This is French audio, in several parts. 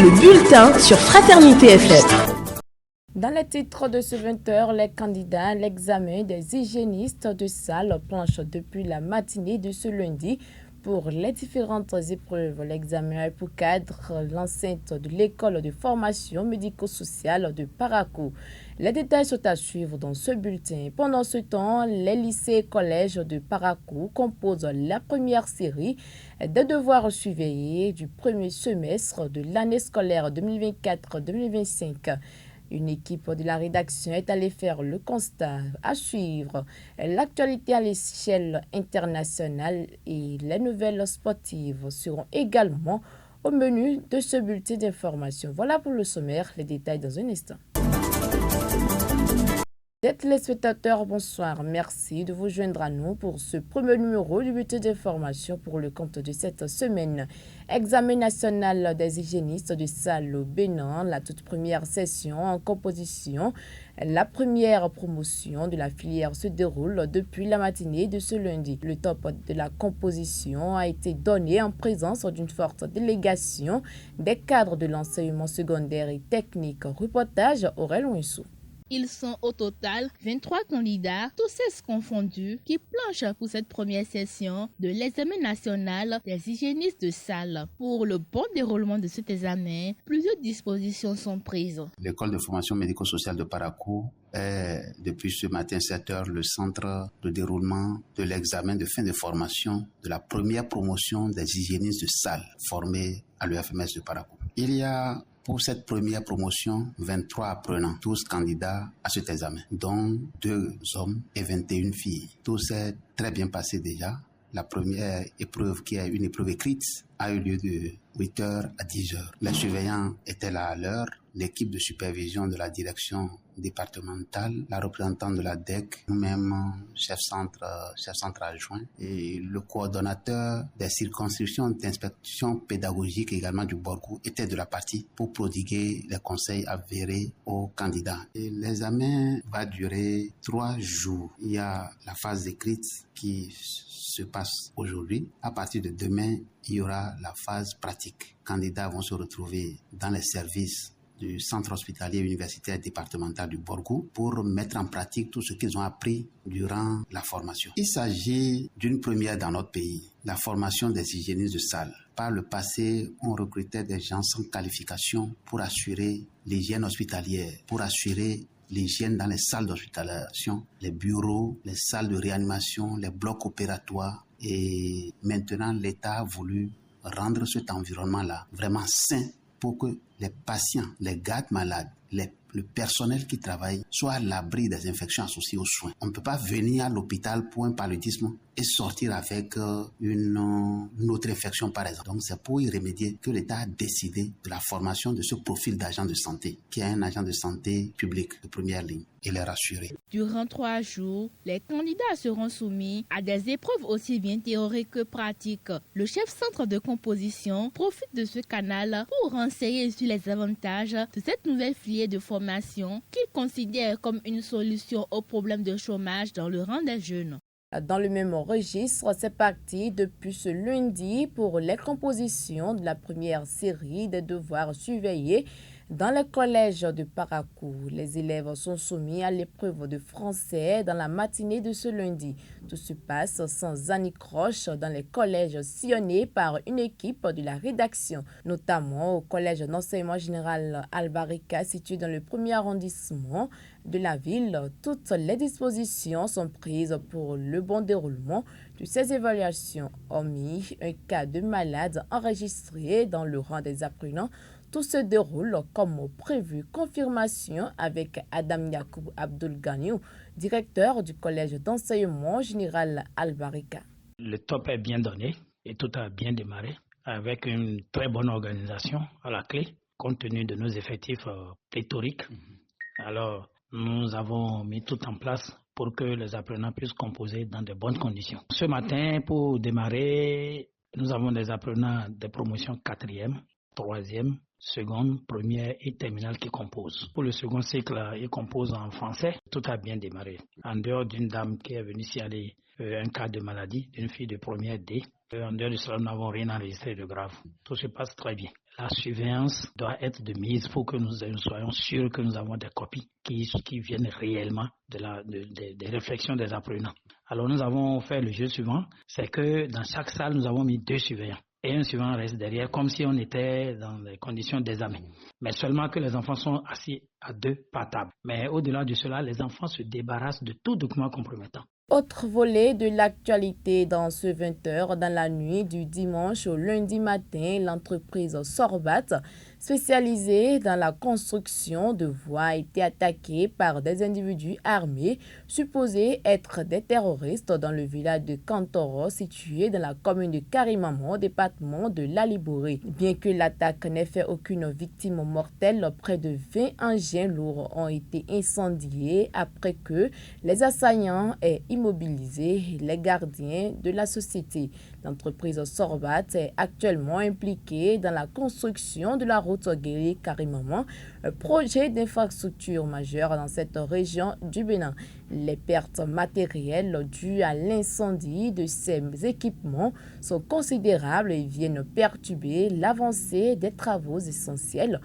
le bulletin sur Fraternité FM. Dans les titres de ce 20h, les candidats à l'examen des hygiénistes de salle planchent depuis la matinée de ce lundi pour les différentes épreuves. L'examen a pour cadre l'enceinte de l'école de formation médico-sociale de Parakou. Les détails sont à suivre dans ce bulletin. Pendant ce temps, les lycées et collèges de Parakou composent la première série des devoirs surveillés du premier semestre de l'année scolaire 2024-2025. Une équipe de la rédaction est allée faire le constat. À suivre, l'actualité à l'échelle internationale et les nouvelles sportives seront également au menu de ce bulletin d'information. Voilà pour le sommaire, les détails dans un instant. Chers téléspectateurs, bonsoir. Merci de vous joindre à nous pour ce premier numéro du bulletin d'information pour le compte de cette semaine. Examen national des hygiénistes de salle au Bénin, la toute première session en composition. La première promotion de la filière se déroule depuis la matinée de ce lundi. Le top de la composition a été donné en présence d'une forte délégation des cadres de l'enseignement secondaire et technique. Reportage Aurel Ouissou. Ils sont au total 23 candidats, tous sexes confondus, qui planchent pour cette première session de l'examen national des hygiénistes de salle. Pour le bon déroulement de cet examen, plusieurs dispositions sont prises. L'école de formation médico-sociale de Parakou est, depuis ce matin 7 heures, le centre de déroulement de l'examen de fin de formation de la première promotion des hygiénistes de salle formés à l'UFMS de Parakou. Il y a pour cette première promotion, 23 apprenants, tous candidats à cet examen, dont 2 hommes et 21 filles. Tout s'est très bien passé déjà. La première épreuve, qui est une épreuve écrite, a eu lieu de 8h à 10h. Les surveillants étaient là à l'heure. L'équipe de supervision de la direction départementale, la représentante de la DEC, nous-mêmes, chef centre adjoint, et le coordonnateur des circonscriptions d'inspection pédagogique également du Borgou étaient de la partie pour prodiguer les conseils avérés aux candidats. Et l'examen va durer 3 jours. Il y a la phase écrite qui se passe aujourd'hui. À partir de demain, il y aura la phase pratique. Les candidats vont se retrouver dans les services du centre hospitalier universitaire départemental du Borgou pour mettre en pratique tout ce qu'ils ont appris durant la formation. Il s'agit d'une première dans notre pays, la formation des hygiénistes de salle. Par le passé, on recrutait des gens sans qualification pour assurer l'hygiène hospitalière, pour assurer l'hygiène dans les salles d'hospitalisation, les bureaux, les salles de réanimation, les blocs opératoires. Et maintenant, l'État a voulu rendre cet environnement-là vraiment sain pour que les patients, les gardes malades, le personnel qui travaille soit à l'abri des infections associées aux soins. On ne peut pas venir à l'hôpital pour un paludisme et sortir avec une autre infection par exemple. Donc c'est pour y remédier que l'État a décidé de la formation de ce profil d'agent de santé, qui est un agent de santé public de première ligne, et les rassurer. Durant 3 jours, les candidats seront soumis à des épreuves aussi bien théoriques que pratiques. Le chef centre de composition profite de ce canal pour renseigner sur les avantages de cette nouvelle filière de formation qu'il considère comme une solution au problème de chômage dans le rang des jeunes. Dans le même registre, c'est parti depuis ce lundi pour les compositions de la première série des devoirs surveillés dans le collège de Parakou. Les élèves sont soumis à l'épreuve de français dans la matinée de ce lundi. Tout se passe sans anicroche dans les collèges sillonnés par une équipe de la rédaction, notamment au collège d'enseignement général Albarika situé dans le premier arrondissement de la ville. Toutes les dispositions sont prises pour le bon déroulement de ces évaluations. Hormis un cas de malade enregistré dans le rang des apprenants, tout se déroule comme prévu. Confirmation avec Adam Yacoub Abdul Ganiou, directeur du collège d'enseignement général Albarika. Le top est bien donné et tout a bien démarré avec une très bonne organisation à la clé, compte tenu de nos effectifs pléthoriques. Alors, nous avons mis tout en place pour que les apprenants puissent composer dans de bonnes conditions. Ce matin, pour démarrer, nous avons des apprenants de promotion 4e, 3e, seconde, première et terminale qui composent. Pour le second cycle, ils composent en français. Tout a bien démarré. En dehors d'une dame qui est venue signaler un cas de maladie d'une fille de première D, en dehors de cela, nous n'avons rien enregistré de grave. Tout se passe très bien. la surveillance doit être de mise pour que nous soyons sûrs que nous avons des copies qui viennent réellement des réflexions des apprenants. Alors nous avons fait le jeu suivant, c'est que dans chaque salle, nous avons mis 2 surveillants. Et un suivant reste derrière, comme si on était dans les conditions d'examen. Mais seulement que les enfants sont assis à 2 par table. Mais au-delà de cela, les enfants se débarrassent de tout document compromettant. Autre volet de l'actualité dans ce 20h, dans la nuit du dimanche au lundi matin, l'entreprise Sorbat, spécialisée dans la construction de voies, a été attaquée par des individus armés supposés être des terroristes dans le village de Kantoro, situé dans la commune de Karimamo, département de l'Aliboré. Bien que l'attaque n'ait fait aucune victime mortelle, près de 20 engins lourds ont été incendiés après que les assaillants aient immobiliser les gardiens de la société. L'entreprise Sorbat est actuellement impliquée dans la construction de la route Guéry-Karimamo, un projet d'infrastructure majeur dans cette région du Bénin. Les pertes matérielles dues à l'incendie de ces équipements sont considérables et viennent perturber l'avancée des travaux essentiels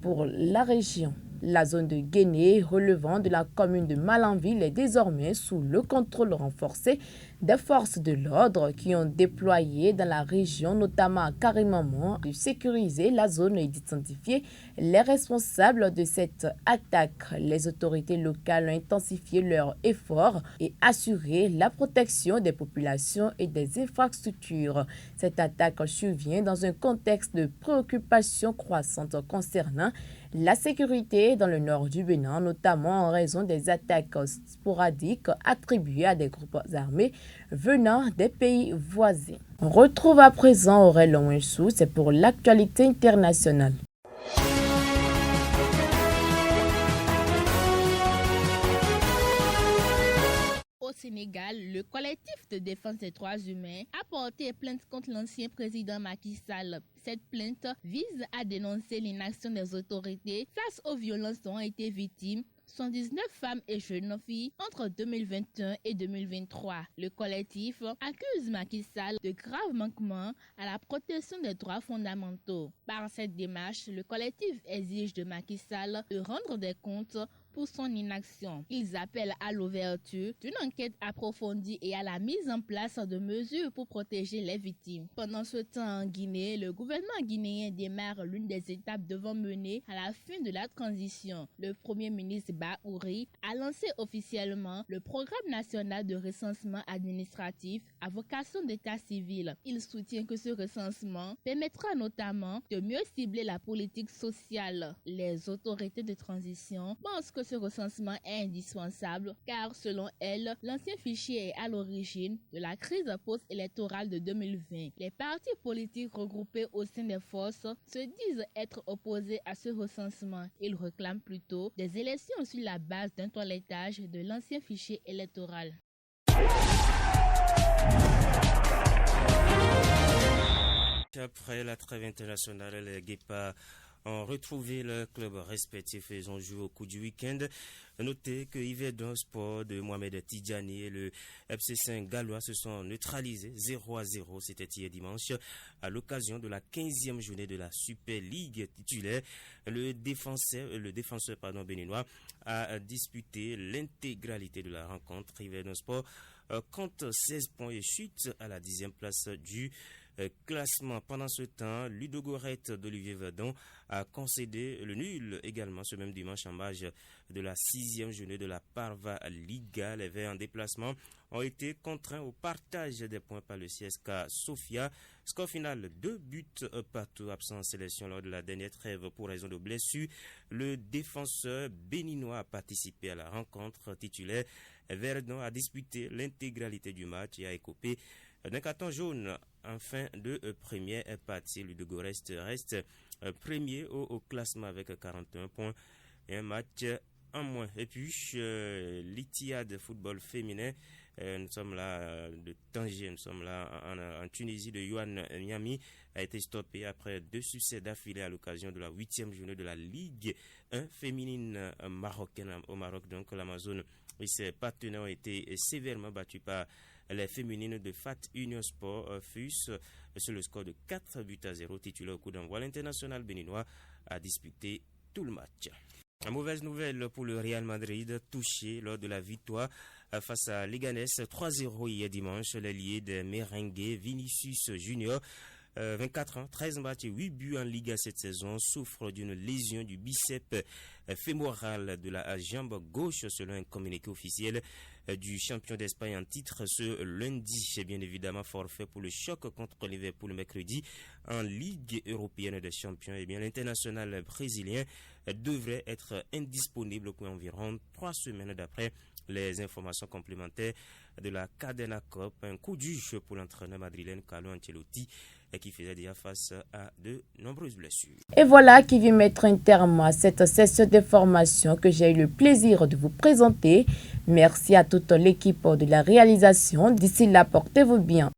pour la région. La zone de Guéné, relevant de la commune de Malanville, est désormais sous le contrôle renforcé des forces de l'ordre qui ont déployé dans la région, notamment à Karimamo, de sécuriser la zone et d'identifier les responsables de cette attaque. Les autorités locales ont intensifié leurs efforts et assuré la protection des populations et des infrastructures. Cette attaque survient dans un contexte de préoccupation croissante concernant la sécurité dans le nord du Bénin, notamment en raison des attaques sporadiques attribuées à des groupes armés venant des pays voisins. On retrouve à présent Aurel Ouensou, c'est pour l'actualité internationale. Au Sénégal, le collectif de défense des droits humains a porté plainte contre l'ancien président Macky Sall. Cette plainte vise à dénoncer l'inaction des autorités face aux violences dont ont été victimes 79 femmes et jeunes filles entre 2021 et 2023. Le collectif accuse Macky Sall de graves manquements à la protection des droits fondamentaux. Par cette démarche, le collectif exige de Macky Sall de rendre des comptes pour son inaction. Ils appellent à l'ouverture d'une enquête approfondie et à la mise en place de mesures pour protéger les victimes. Pendant ce temps, en Guinée, le gouvernement guinéen démarre l'une des étapes devant mener à la fin de la transition. Le premier ministre Baouri a lancé officiellement le programme national de recensement administratif à vocation d'état civil. Il soutient que ce recensement permettra notamment de mieux cibler la politique sociale. Les autorités de transition pensent que ce recensement est indispensable car, selon elles, l'ancien fichier est à l'origine de la crise post-électorale de 2020. Les partis politiques regroupés au sein des forces se disent être opposés à ce recensement. Ils réclament plutôt des élections sur la base d'un toilettage de l'ancien fichier électoral. Après la trêve internationale, les Guépards ont retrouvé leur club respectif et ils ont joué au cours du week-end. Notez que Yvedon Sport de Mohamed Tidjani et le FC5 gallois se sont neutralisés 0-0. C'était hier dimanche à l'occasion de la 15e journée de la Super League titulaire. Le défenseur béninois a disputé l'intégralité de la rencontre. Yvedon Sport compte 16 points et chute à la 10e place du classement. Pendant ce temps, Ludogorets d'Olivier Verdon a concédé le nul également ce même dimanche en marge de la 6e journée de la Parva Liga. Les Verts en déplacement ont été contraints au partage des points par le CSK Sofia. Score final 2 buts partout. Absent en sélection lors de la dernière trêve pour raison de blessure. Le défenseur béninois a participé à la rencontre titulaire. Verdon a disputé l'intégralité du match et a écopé d'un carton jaune en fin de première partie. Ludogorets reste premier au classement avec 41 points et un match en moins. Et puis l'Itihad football féminin, nous sommes là de Tanger, nous sommes là en Tunisie, de Yohan Niami a été stoppé après 2 succès d'affilée à l'occasion de la 8e journée de la Ligue 1 féminine marocaine au Maroc. Donc l'Amazone et ses partenaires ont été sévèrement battus par Les féminines de FAT Union Sport furent sur le score de 4-0 titulaire au coup d'envoi. L'international béninois a disputé tout le match. Une mauvaise nouvelle pour le Real Madrid, touché lors de la victoire face à Leganés 3-0 hier dimanche. L'ailier des Merengues Vinicius Junior, 24 ans, 13 matchs et 8 buts en Liga cette saison, souffre d'une lésion du biceps fémoral de la jambe gauche selon un communiqué officiel du champion d'Espagne en titre ce lundi. C'est bien évidemment forfait pour le choc contre Liverpool mercredi en Ligue européenne des champions. Et bien l'international brésilien devrait être indisponible pour environ 3 semaines d'après les informations complémentaires de la Cadena Cup. Un coup dur pour l'entraîneur madrilène Carlo Ancelotti qui faisait déjà face à de nombreuses blessures. Et voilà qui vient mettre un terme à cette session de formation que j'ai eu le plaisir de vous présenter. Merci à toute l'équipe de la réalisation. D'ici là, portez-vous bien.